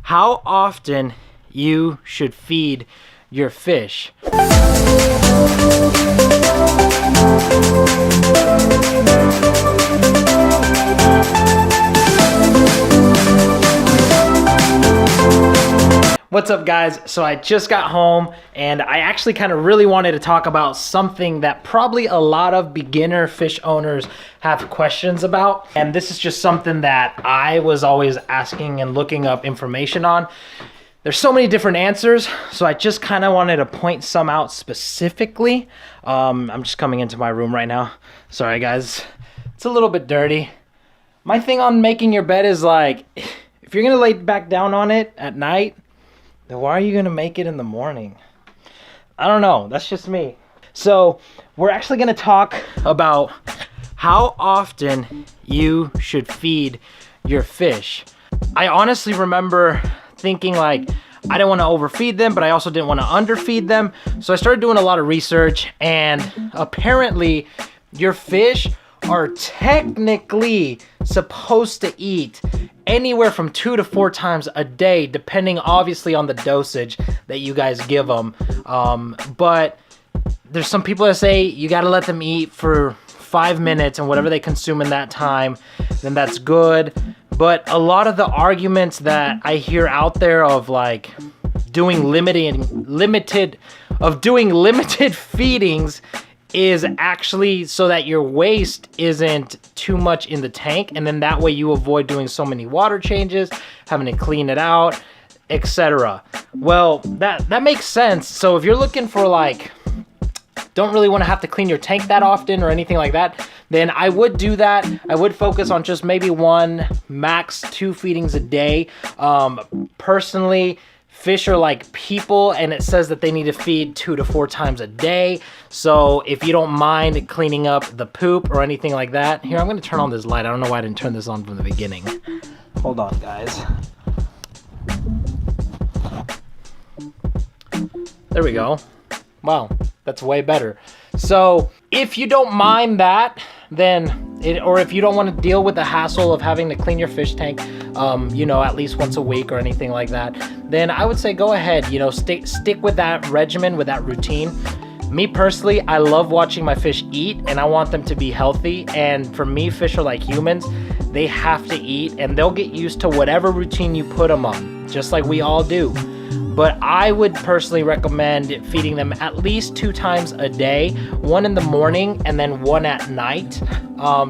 how often you should feed your fish. What's up, guys? So I just got home and I actually kind of really wanted to talk about something that probably a lot of beginner fish owners have questions about. And this is just something that I was always asking and looking up information on. There's so many different answers, so I just kind of wanted to point some out specifically. I'm just coming into my room right now. Sorry, guys. It's a little bit dirty. My thing on making your bed is like, if you're gonna lay back down on it at night, then why are you gonna make it in the morning? I don't know, that's just me. So we're actually gonna talk about how often you should feed your fish. I honestly remember thinking like, I didn't want to overfeed them, but I also didn't want to underfeed them. So I started doing a lot of research, and apparently your fish are technically supposed to eat anywhere from 2 to 4 times a day, depending obviously on the dosage that you guys give them. But there's some people that say you got to let them eat for 5 minutes, and whatever they consume in that time, then that's good. But a lot of the arguments that I hear out there of like doing limited feedings is actually so that your waste isn't too much in the tank, and then that way you avoid doing so many water changes, having to clean it out, etc. Well, that makes sense. So if you're looking for like, don't really want to have to clean your tank that often or anything like that, then I would do that. I would focus on just maybe 1, max 2 feedings a day. Personally, fish are like people, and it says that they need to feed 2 to 4 times a day. So if you don't mind cleaning up the poop or anything like that, here, I'm gonna turn on this light. I don't know why I didn't turn this on from the beginning. Hold on, guys. There we go. Wow, that's way better. So if you don't mind that, then or if you don't want to deal with the hassle of having to clean your fish tank, you know, at least once a week or anything like that, then I would say go ahead, you know, stick with that regimen, with that routine. Me personally, I love watching my fish eat, and I want them to be healthy. And for me, fish are like humans. They have to eat, and they'll get used to whatever routine you put them on, just like we all do. But I would personally recommend feeding them at least 2 times a day, 1 in the morning and then 1 at night.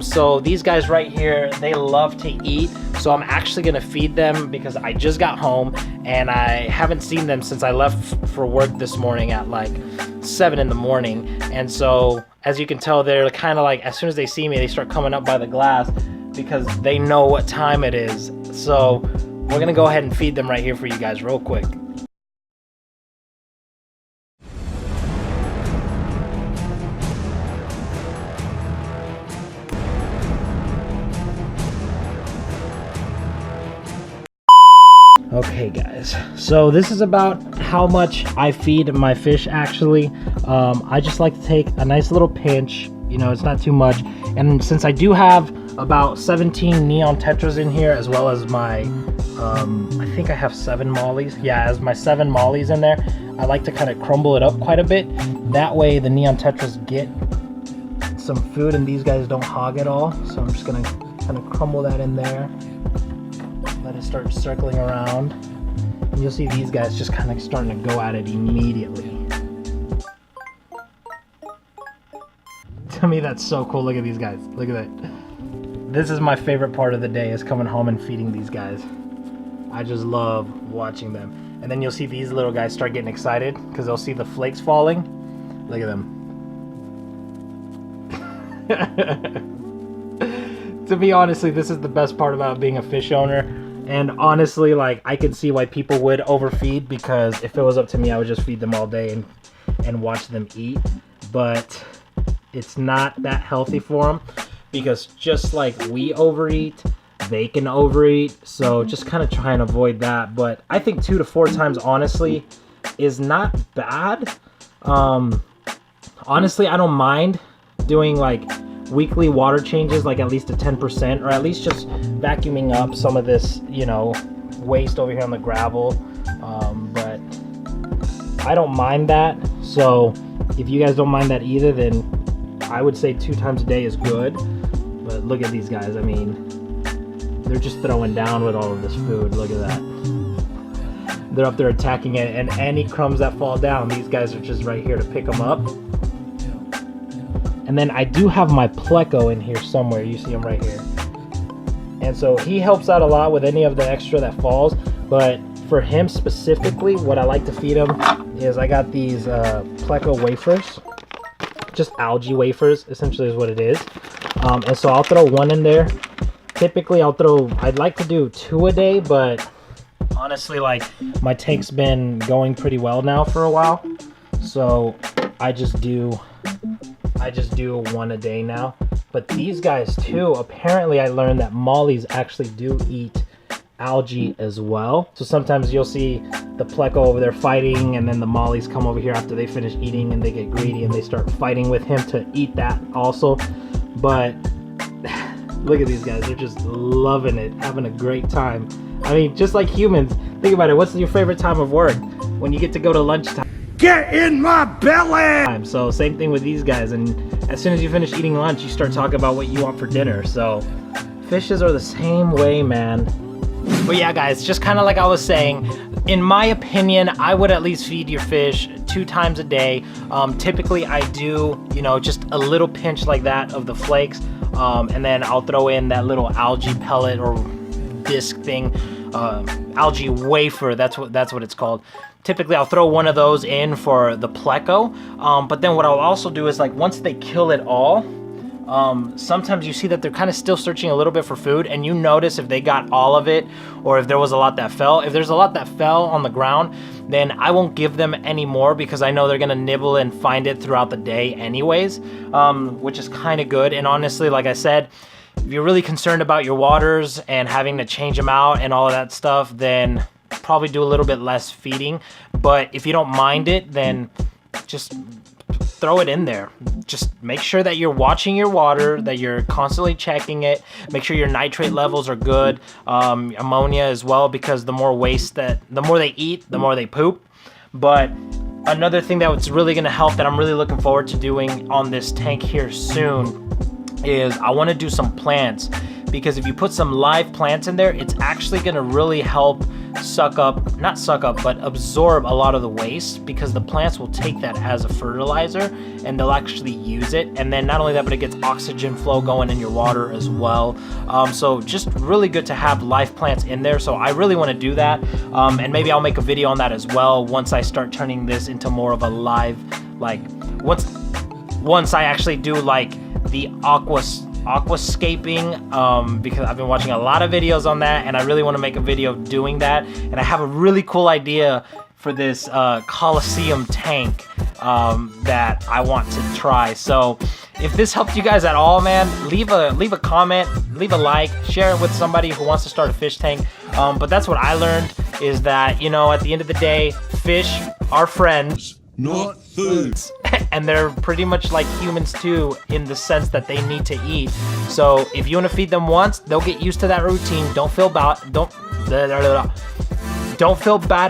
So these guys right here, they love to eat. So I'm actually gonna feed them because I just got home and I haven't seen them since I left for work this morning at like 7 in the morning. And so as you can tell, they're kind of like, as soon as they see me, they start coming up by the glass because they know what time it is. So we're gonna go ahead and feed them right here for you guys real quick. Okay, guys, so this is about how much I feed my fish actually. I just like to take a nice little pinch, you know, it's not too much. And since I do have about 17 neon tetras in here, as well as my, I think I have 7 mollies. Yeah, as my 7 mollies in there, I like to kind of crumble it up quite a bit. That way the neon tetras get some food and these guys don't hog it all. So I'm just gonna kind of crumble that in there. Let it start circling around, and you'll see these guys just kind of starting to go at it immediately. To me, that's so cool. Look at these guys. Look at that. This is my favorite part of the day, is coming home and feeding these guys. I just love watching them. And then you'll see these little guys start getting excited because they'll see the flakes falling. Look at them. To me, honestly, this is the best part about being a fish owner. And honestly, like, I can see why people would overfeed, because if it was up to me, I would just feed them all day and watch them eat. But it's not that healthy for them, because just like we overeat, they can overeat. So just kind of try and avoid that. But I think 2 to 4 times, honestly, is not bad. Honestly, I don't mind doing like weekly water changes, like at least a 10%, or at least just vacuuming up some of this, you know, waste over here on the gravel, but I don't mind that. So if you guys don't mind that either, then I would say 2 times a day is good. But look at these guys. I mean, they're just throwing down with all of this food. Look at that. They're up there attacking it, and any crumbs that fall down, these guys are just right here to pick them up. And then I do have my pleco in here somewhere. You see him right here. And so he helps out a lot with any of the extra that falls. But for him specifically, what I like to feed him is I got these pleco wafers. Just algae wafers, essentially is what it is. And so I'll throw 1 in there. Typically I'd like to do 2 a day, but honestly, like, my tank's been going pretty well now for a while. So I just do 1 a day now. But these guys too, apparently I learned that mollies actually do eat algae as well. So sometimes you'll see the pleco over there fighting, and then the mollies come over here after they finish eating and they get greedy and they start fighting with him to eat that also. But look at these guys, they're just loving it, having a great time. I mean, just like humans, think about it. What's your favorite time of work? When you get to go to lunchtime. Get in my belly! So same thing with these guys, and as soon as you finish eating lunch, you start talking about what you want for dinner. So fishes are the same way, man. But yeah, guys, just kind of like I was saying, in my opinion, I would at least feed your fish 2 times a day. Typically I do, you know, just a little pinch like that of the flakes, and then I'll throw in that little algae pellet or disc thing, algae wafer, that's what it's called. Typically I'll throw 1 of those in for the pleco, but then what I'll also do is, like, once they kill it all, sometimes you see that they're kind of still searching a little bit for food, and you notice if they got all of it or if there was a lot that fell. If there's a lot that fell on the ground, then I won't give them any more because I know they're gonna nibble and find it throughout the day anyways, which is kind of good. And honestly, like I said, if you're really concerned about your waters and having to change them out and all of that stuff, then probably do a little bit less feeding. But if you don't mind it, then just throw it in there. Just make sure that you're watching your water, that you're constantly checking it. Make sure your nitrate levels are good, ammonia as well, because the more they eat, the more they poop. But another thing that's really gonna help, that I'm really looking forward to doing on this tank here soon, is I want to do some plants, because if you put some live plants in there, it's actually going to really help absorb a lot of the waste, because the plants will take that as a fertilizer and they'll actually use it. And then not only that, but it gets oxygen flow going in your water as well. So just really good to have live plants in there. So I really want to do that, and maybe I'll make a video on that as well once I start turning this into more of a live, like once I actually do like the aquascaping, because I've been watching a lot of videos on that, and I really want to make a video doing that. And I have a really cool idea for this Coliseum tank that I want to try. So if this helped you guys at all, man, leave a comment, leave a like, share it with somebody who wants to start a fish tank. But that's what I learned, is that, you know, at the end of the day, fish are friends, not foods. And they're pretty much like humans too, in the sense that they need to eat. So if you want to feed them once, they'll get used to that routine. Don't feel bad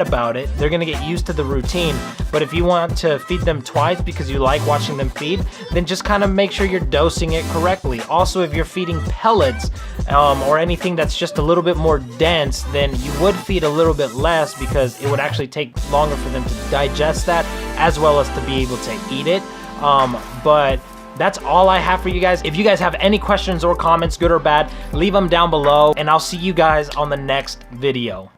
about it. They're gonna get used to the routine. But if you want to feed them twice because you like watching them feed, then just kind of make sure you're dosing it correctly. Also, if you're feeding pellets or anything that's just a little bit more dense, then you would feed a little bit less, because it would actually take longer for them to digest that, as well as to be able to eat it. But that's all I have for you guys. If you guys have any questions or comments, good or bad, leave them down below, and I'll see you guys on the next video.